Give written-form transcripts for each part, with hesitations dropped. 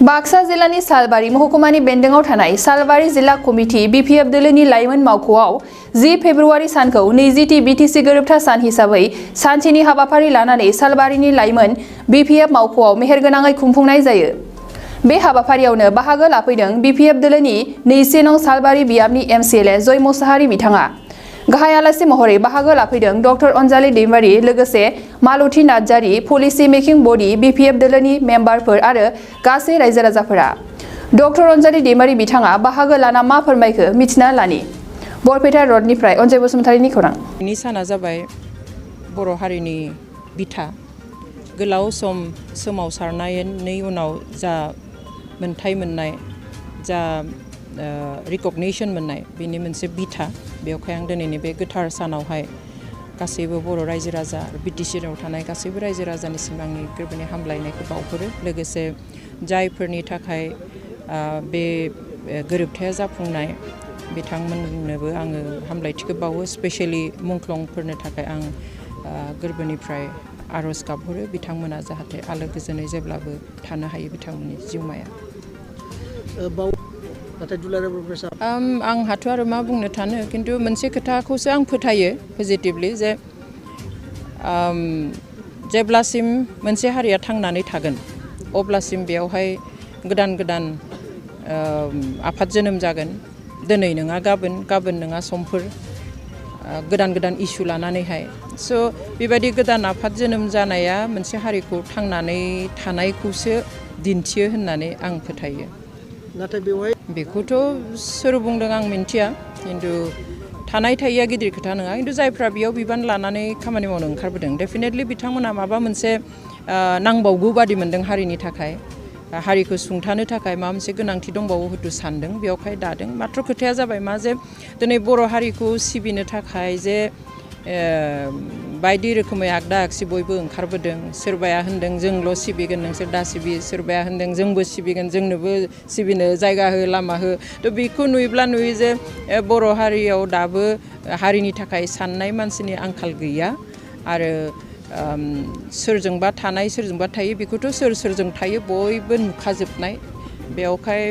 बाक्सा जिल्लानि सालबारि महकुमानि बेन्दोंआव थानाय सालबारि जिल्ला कमिटि बीपीएफ दोलोनि लाइमोन मावख'आव 10 फेब्रुवारि सानखौ 20थि बीटीसी गोरोबथा सान हिसाबै सानसेनि हाबाफारि लानानै सालबारिनि लाइमोन बीपीएफ मावख'आव मेहेरगोनाङै खुंफुंनाय जायो। बे हाबाफारियावनो बाहागो लाफैदों बीपीएफ दोलोनि 2 नं सालबारि बियाबनि एमसीएलए जय मोसाहारि बिथाङा। गाहाय आलासि महरै बाहागो लाफैदों ड०अन दैमारी लोगोसे मालती नार्जारी पलिसि मेकिं बडी बीपीएफ दोलोनि मेम्बारफोर आरो गासै रायजो राजाफोरा। ड०अन दैमारी बिथाङा बाहागो लाना मा फोरमायखो मिथिना लानि। बरपेटा रडनिफ्राय अनजय बसुमतारीनि खौरां। नि साना जाबाय बर' हारिनि बिथा गोलाव सम सोमावसारनायनि उनाव जा मोनथाय मोननाय जा रिकगनिशन मोननाय बेनि मोनसे बिथा बेवहाय आं दिनैनि बे गोथार सानावहाय गासैबो बर' रायजो राजा बीटीसीआव थानाय गासैबो रायजो राजानिसिम आंनि गोरबोनि हामलायनायखौ बावहरो। लोगोसे जायफोरनि थाखाय बे गोरोबथाया जाफुंनाय बिथांमोननोबो आङो हामलायथिखौ बावो। स्पेशली मुंख्लंफोरनो थाखाय आं गोरबोनिफ्राय आरज गाबहरो बिथांमोना जाहाथे आलो गोजोनै जेब्लाबो थानो हायो बिथांमोननि जिउमाया। आंहाथ' आरो मा बुंनो थानो किन्तु मोनसे खोथाखौसो आं फोथायो पजिटिभलि जे जेब्लासिम मोनसे हारिया थांनानै थागोन अब्लासिम बेवहाय गोदान गोदान आफाद जोनोम जागोन। दिनै नङा गाबोन, गाबोन नङा समफोर गोदान गोदान इस्यु लानानैहाय स' बेबायदि गोदान आफाद जोनोम जानाया मोनसे हारिखौ थांनानै थानायखौसो दिन्थियो होननानै आं फोथायो। नाथाय बेखौथ' सोर बुंदों आं मिन्थिया किन्तु थानाय थायैया गिदिर खोथा नङा। किन्तु जायफ्रा बेयाव बिबान लानानै खामानि मावनो ओंखारबोदों डेफिनेटलि बिथांमोना माबा मोनसे नांबावगौ बादि मोनदों हारिनि थाखाय, हारिखौ सुंथानो थाखाय माबा मोनसे गोनांथि दंबावो हयथ' सानदों बेवहाय दादों। मात्र खोथाया जाबाय मा जे दिनै बर' हारिखौ सिबिनो थाखाय जे बायदि रोखोमै आगदा आगसि बयबो ओंखारबोदों। सोरबाया होनदों जोंल' सिबिगोन नोंसोर दा सिबि, सोरबाया होनदों जोंबो सिबिगोन जोंनोबो सिबिनो जायगा हो लामा हो। थ' बेखौ नुयोब्ला नुयो जे बर' हारियाव दाबो हारिनि थाखाय साननाय मानसिनि आंखाल गैया आरो सोरजोंबा थानाय सोरजोंबा थायो बेखौथ' सोर सोरजों थायो बयबो नुखाजोबनाय। बेवहाय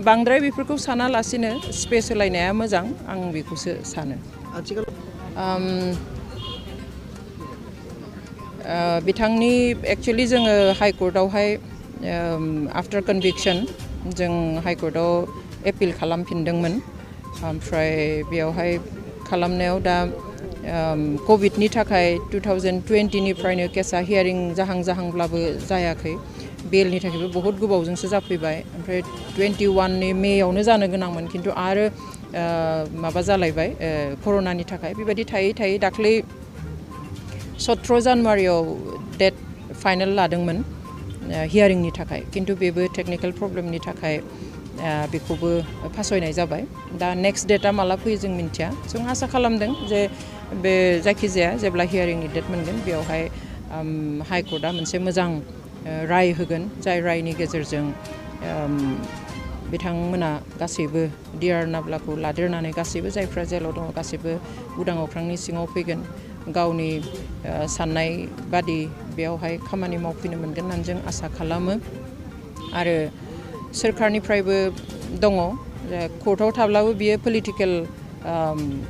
बांद्राय बेफोरखौ सानालासिनो स्पेस होलायनाया मोजां आं बेखौसो सानो। बिथांनि एक्चुअलि जोङो हाइकर्टआवहाय आफ्टार कनभिक्सन जों हाइकर्टआव एपिल खालामफिनदोंमोन। ओमफ्राय बेयावहाय खालामनायाव दा कभिडनि थाखाय 2020निफ्रायनो केसा हियारिं जाहांब्लाबो जायाखै। बेलनि थाखायबो बहुत गोबावजोंसो जाफैबाय। ओमफ्राय 21 मेयावनो जानो गोनांमोन किन्तु आरो माबा जालायबाय कर'नानि थाखाय। बेबायदि थायै थायै दाख्लै 17 जानुवारियाव डेट फाइनेल लादोंमोन हियारिंनि थाखाय किन्तु बेबो टेकनिकेल प्रब्लेमनि थाखाय बेखौबो फासयनाय जाबाय। दा नेक्स्ट डेटआ माला फैयो जों मिन्थिया। जों आसा खालामदों जे बे जायखिजाया जेब्ला हियारिंनि डेट मोनगोन बेवहाय हाइकर्टआ मोनसे मोजां राय होगोन जाय रायनि गेजेरजों बिथांमोना गासैबो ड०अन नाब्लाखौ लादेरनानै गासैबो जायफ्रा जेलाव दङ गासैबो उदां अख्रांनि सिङाव फैगोन, गावनि साननाय बादि बेयावहाय खामानि मावफैनो मोनगोन होननानै जों आसा खालामो। आरो सोरखारनिफ्रायबो दङ कर्टआव थाब्लाबो बियो पलिटिकेल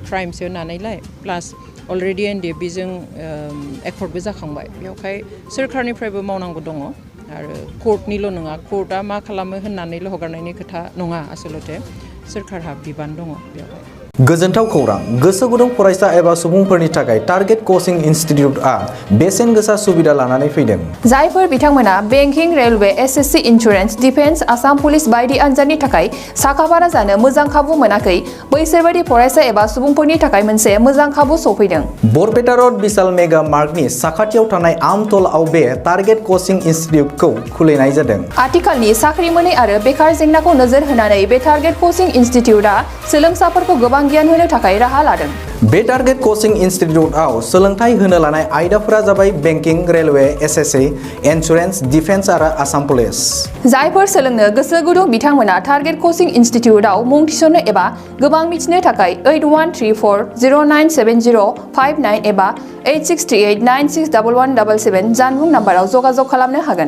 क्राइमसो होननानैलाय प्लास अलरेडि NDFBजों एकर्डबो जाखांबाय। बेवहाय सोरखारनिफ्रायबो मावनांगौ दङ आरो कर्टनिल' नङा, कर्टआ मा खालामो होननानैल' हगारनायनि खोथा नङा। आसलते सोरखारहा बिबान दङ बेवहाय। गोजोनथाव खौरां। गोसो गुदुं फरायसा एबा सुबुंफोरनि थाखाय टारगेट कचिं इनस्टिट्यूटआ बेसेन गोसा सुबिदा लानानै फैदों। जायफोर बिथांमोना banking, railway, SSC, insurance, defence, Assam police बायदि आनजादनि थाखाय साखाफारा जानो मोजां खाबु मोनाखै बैसोर बायदि फरायसा एबा सुबुंफोरनि थाखाय मोनसे मोजां खाबु सफैदों। बरपेटा रड विशाल मेगा मार्टनि साखाथियाव थानाय आमतलाव बे टारगेट कचिं इनस्टिट्यूटखौ खुलिनाय जादों। आथिखालनि साख्रि मोनै आरो बेकार जेंनाखौ नोजोर होनानै बे टारगेट कचिं इनस्टिट्यूटआ सोलोंसाफोरखौ गोबां गियान होनो थाखाय राहा लादों। बे टारगेट कचिं इनस्टिट्यूटआव सोलोंथाइ होनो लानाय आयदाफोरा जाबाय banking, railway, SSC, insurance, defence आरो आसाम पुलिस। जायफोर सोलोंनो गोसो गुदुं बिथांमोना टारगेट कचिं इनस्टिट्यूटआव मुं थिसननो एबा गोबां मिथिनो थाखाय 8134097059 एबा 8638961177 जानबुं नाम्बाराव जगाजग खालामनो हागोन।